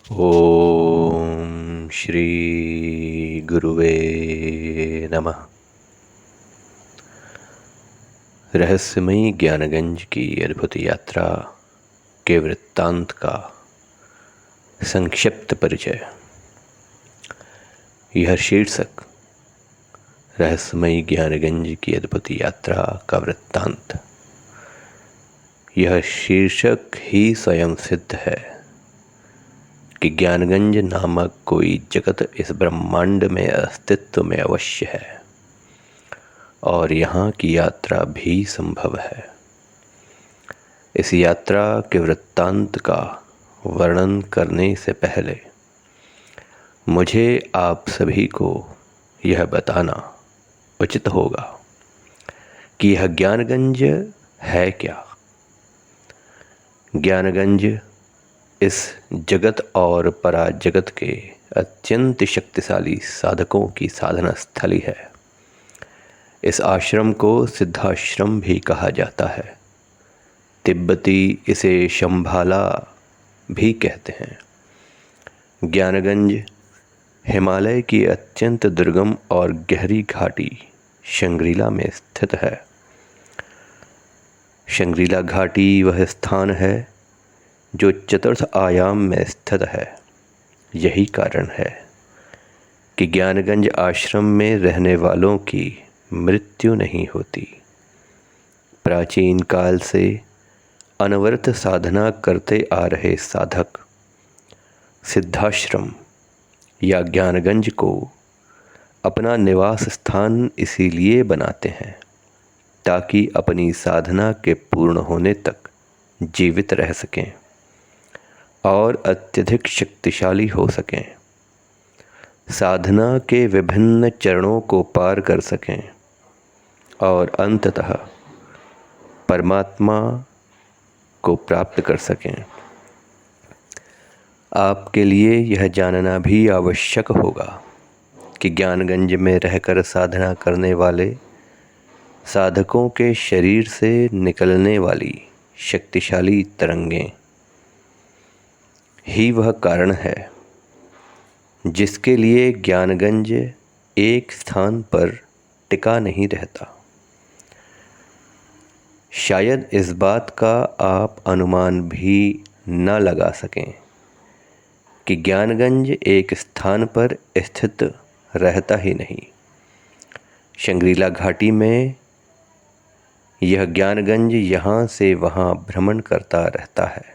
ओम श्री गुरुवे नमः। रहस्यमयी ज्ञानगंज की अद्भुत यात्रा के वृत्तांत का संक्षिप्त परिचय। यह शीर्षक रहस्यमयी ज्ञानगंज की अद्भुत यात्रा का वृत्तांत, यह शीर्षक ही स्वयं सिद्ध है कि ज्ञानगंज नामक कोई जगत इस ब्रह्मांड में अस्तित्व में अवश्य है और यहाँ की यात्रा भी संभव है। इस यात्रा के वृत्तांत का वर्णन करने से पहले मुझे आप सभी को यह बताना उचित होगा कि यह ज्ञानगंज है क्या। ज्ञानगंज इस जगत और पराजगत के अत्यंत शक्तिशाली साधकों की साधना स्थली है। इस आश्रम को सिद्धाश्रम भी कहा जाता है। तिब्बती इसे शंभाला भी कहते हैं। ज्ञानगंज हिमालय की अत्यंत दुर्गम और गहरी घाटी शंग्रीला में स्थित है। शंग्रीला घाटी वह स्थान है जो चतुर्थ आयाम में स्थित है। यही कारण है कि ज्ञानगंज आश्रम में रहने वालों की मृत्यु नहीं होती। प्राचीन काल से अनवरत साधना करते आ रहे साधक सिद्धाश्रम या ज्ञानगंज को अपना निवास स्थान इसीलिए बनाते हैं ताकि अपनी साधना के पूर्ण होने तक जीवित रह सकें और अत्यधिक शक्तिशाली हो सकें, साधना के विभिन्न चरणों को पार कर सकें और अंततः परमात्मा को प्राप्त कर सकें। आपके लिए यह जानना भी आवश्यक होगा कि ज्ञानगंज में रहकर साधना करने वाले साधकों के शरीर से निकलने वाली शक्तिशाली तरंगें ही वह कारण है जिसके लिए ज्ञानगंज एक स्थान पर टिका नहीं रहता। शायद इस बात का आप अनुमान भी न लगा सकें कि ज्ञानगंज एक स्थान पर स्थित रहता ही नहीं। शंग्रीला घाटी में यह ज्ञानगंज यहाँ से वहाँ भ्रमण करता रहता है।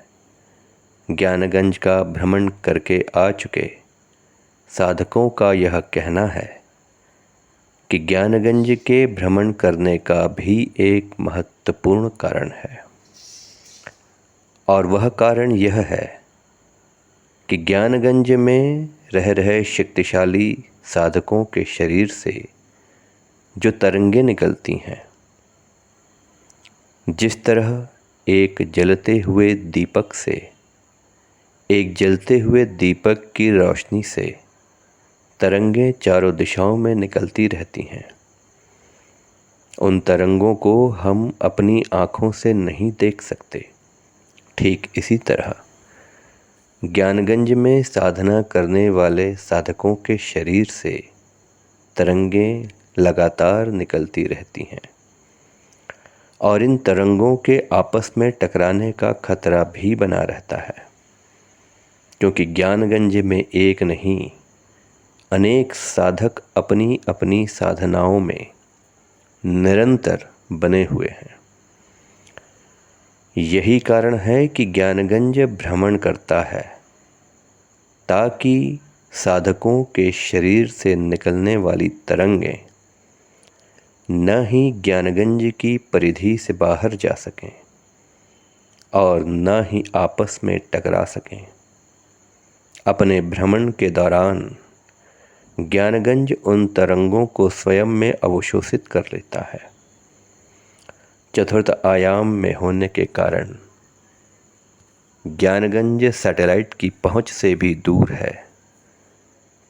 ज्ञानगंज का भ्रमण करके आ चुके साधकों का यह कहना है कि ज्ञानगंज के भ्रमण करने का भी एक महत्वपूर्ण कारण है और वह कारण यह है कि ज्ञानगंज में रह रहे शक्तिशाली साधकों के शरीर से जो तरंगें निकलती हैं, जिस तरह एक जलते हुए दीपक की रोशनी से तरंगें चारों दिशाओं में निकलती रहती हैं, उन तरंगों को हम अपनी आँखों से नहीं देख सकते। ठीक इसी तरह ज्ञानगंज में साधना करने वाले साधकों के शरीर से तरंगें लगातार निकलती रहती हैं और इन तरंगों के आपस में टकराने का खतरा भी बना रहता है, क्योंकि ज्ञानगंज में एक नहीं अनेक साधक अपनी अपनी साधनाओं में निरंतर बने हुए हैं। यही कारण है कि ज्ञानगंज भ्रमण करता है ताकि साधकों के शरीर से निकलने वाली तरंगें न ही ज्ञानगंज की परिधि से बाहर जा सकें और न ही आपस में टकरा सकें। अपने भ्रमण के दौरान ज्ञानगंज उन तरंगों को स्वयं में अवशोषित कर लेता है। चतुर्थ आयाम में होने के कारण ज्ञानगंज सैटेलाइट की पहुंच से भी दूर है।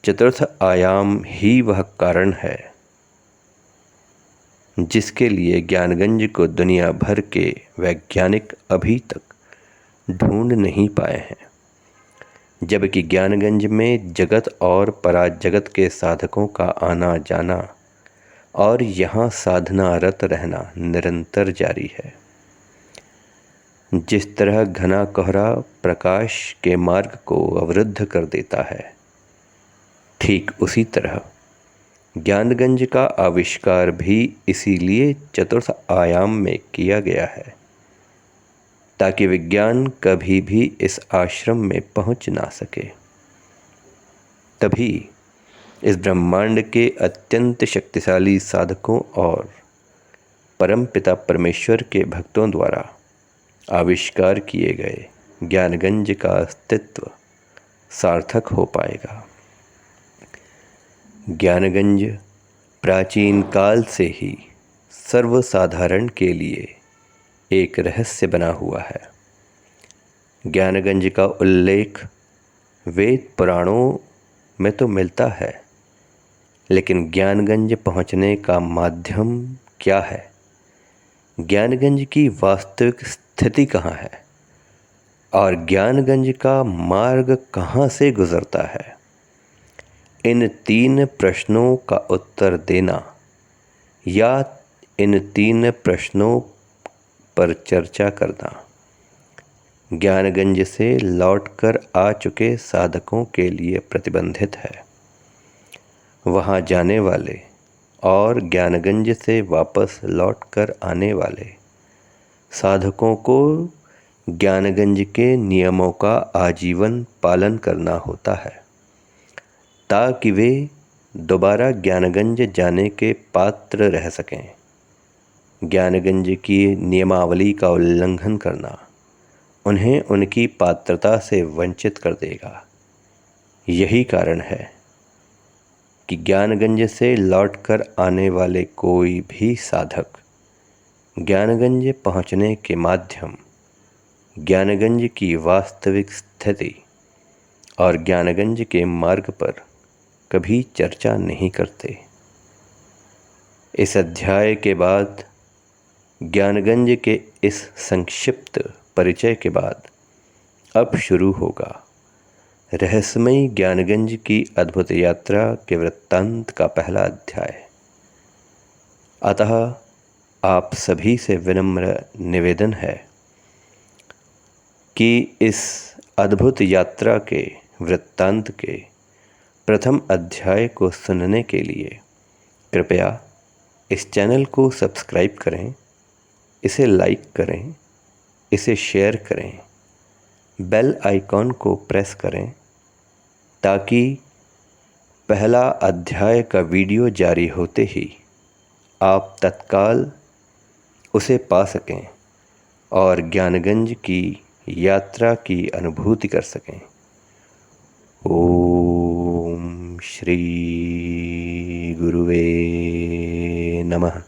चतुर्थ आयाम ही वह कारण है जिसके लिए ज्ञानगंज को दुनिया भर के वैज्ञानिक अभी तक ढूंढ नहीं पाए हैं। जबकि ज्ञानगंज में जगत और पराजगत के साधकों का आना जाना और यहाँ साधनारत रहना निरंतर जारी है। जिस तरह घना कोहरा प्रकाश के मार्ग को अवरुद्ध कर देता है, ठीक उसी तरह ज्ञानगंज का आविष्कार भी इसीलिए चतुर्थ आयाम में किया गया है, ताकि विज्ञान कभी भी इस आश्रम में पहुंच ना सके। तभी इस ब्रह्मांड के अत्यंत शक्तिशाली साधकों और परमपिता परमेश्वर के भक्तों द्वारा आविष्कार किए गए ज्ञानगंज का अस्तित्व सार्थक हो पाएगा। ज्ञानगंज प्राचीन काल से ही सर्वसाधारण के लिए एक रहस्य बना हुआ है। ज्ञानगंज का उल्लेख वेद पुराणों में तो मिलता है, लेकिन ज्ञानगंज पहुंचने का माध्यम क्या है? ज्ञानगंज की वास्तविक स्थिति कहाँ है और ज्ञानगंज का मार्ग कहाँ से गुजरता है? इन 3 प्रश्नों का उत्तर देना या इन 3 प्रश्नों पर चर्चा करना ज्ञानगंज से लौटकर आ चुके साधकों के लिए प्रतिबंधित है। वहाँ जाने वाले और ज्ञानगंज से वापस लौटकर आने वाले साधकों को ज्ञानगंज के नियमों का आजीवन पालन करना होता है, ताकि वे दोबारा ज्ञानगंज जाने के पात्र रह सकें। ज्ञानगंज की नियमावली का उल्लंघन करना उन्हें उनकी पात्रता से वंचित कर देगा। यही कारण है कि ज्ञानगंज से लौटकर आने वाले कोई भी साधक ज्ञानगंज पहुंचने के माध्यम, ज्ञानगंज की वास्तविक स्थिति और ज्ञानगंज के मार्ग पर कभी चर्चा नहीं करते। इस अध्याय के बाद, ज्ञानगंज के इस संक्षिप्त परिचय के बाद अब शुरू होगा रहस्यमयी ज्ञानगंज की अद्भुत यात्रा के वृत्तांत का पहला अध्याय। अतः आप सभी से विनम्र निवेदन है कि इस अद्भुत यात्रा के वृत्तांत के प्रथम अध्याय को सुनने के लिए कृपया इस चैनल को सब्सक्राइब करें, इसे लाइक करें, इसे शेयर करें, बेल आइकॉन को प्रेस करें, ताकि पहला अध्याय का वीडियो जारी होते ही आप तत्काल उसे पा सकें और ज्ञानगंज की यात्रा की अनुभूति कर सकें। ओम श्री गुरुवे नमः।